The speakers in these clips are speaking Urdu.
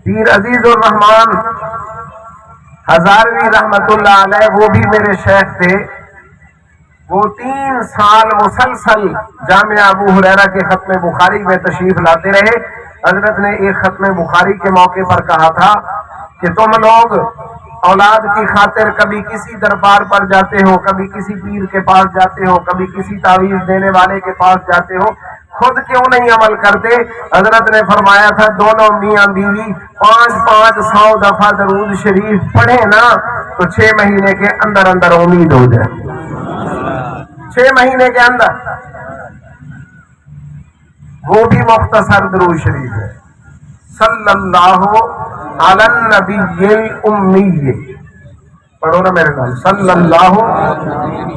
پیر عزیز الرحمان ہزاروی رحمت اللہ علیہ وہ بھی میرے شیخ تھے. وہ 3 سال مسلسل جامعہ ابو ہریرہ کے ختم بخاری میں تشریف لاتے رہے. حضرت نے ایک ختم بخاری کے موقع پر کہا تھا کہ تم لوگ اولاد کی خاطر کبھی کسی دربار پر جاتے ہو, کبھی کسی پیر کے پاس جاتے ہو, کبھی کسی تعویذ دینے والے کے پاس جاتے ہو, خود کیوں نہیں عمل کرتے؟ حضرت نے فرمایا تھا دونوں میاں بیوی 500 دفعہ درود شریف پڑھے نا تو 6 مہینے کے اندر اندر امید ہو جائے. 6 مہینے کے اندر. وہ بھی مختصر درود شریف ہے, صلی اللہ علی النبی الامی. پڑھو نا میرے نام, صلی اللہ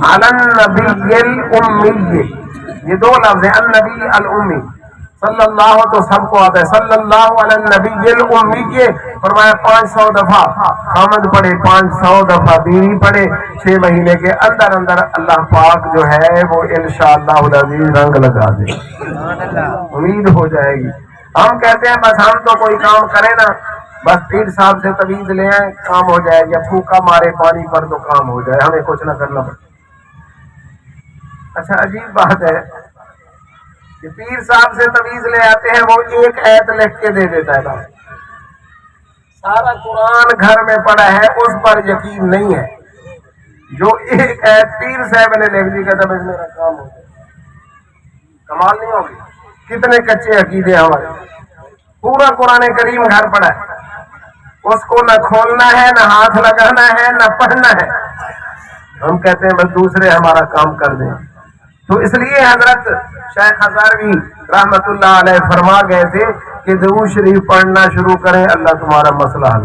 علی النبی الامی. یہ 2 لفظ ہیں, النبی الامی. صلی اللہ تو سب کو آتا ہے, صلی اللہ علی النبی الامی. فرمایا 500 دفعہ خامد پڑھے, 500 دفعہ بیوی پڑھے, 6 مہینے کے اندر اندر اللہ پاک جو ہے وہ انشاءاللہ العزیز رنگ لگا دے, امید ہو جائے گی. ہم کہتے ہیں بس ہم تو کوئی کام کریں نا, بس پیر صاحب سے تویز لے آئیں کام ہو جائے گا, پھوکا مارے پانی پر تو کام ہو جائے, ہمیں کچھ نہ کرنا پڑے. اچھا عجیب بات ہے کہ پیر صاحب سے تویز لے آتے ہیں, وہ ایک آیت لکھ کے دے دیتا ہے, سارا قرآن گھر میں پڑا ہے, اس پر یقین نہیں ہے. جو ایک آیت پیر صاحب نے لکھ دی کہتا بس میرا کام ہو گیا. کمال نہیں ہوگی؟ کتنے کچے عقیدے ہمارے. پورا قرآن کریم گھر پڑا ہے, اس کو نہ کھولنا ہے, نہ ہاتھ لگانا ہے, نہ پڑھنا ہے. ہم کہتے ہیں بس دوسرے ہمارا کام کر دیں. تو اس لیے حضرت شیخ ہزاروی رحمت اللہ علیہ فرما گئے تھے کہ درود شریف پڑھنا شروع کریں, اللہ تمہارا مسئلہ حل.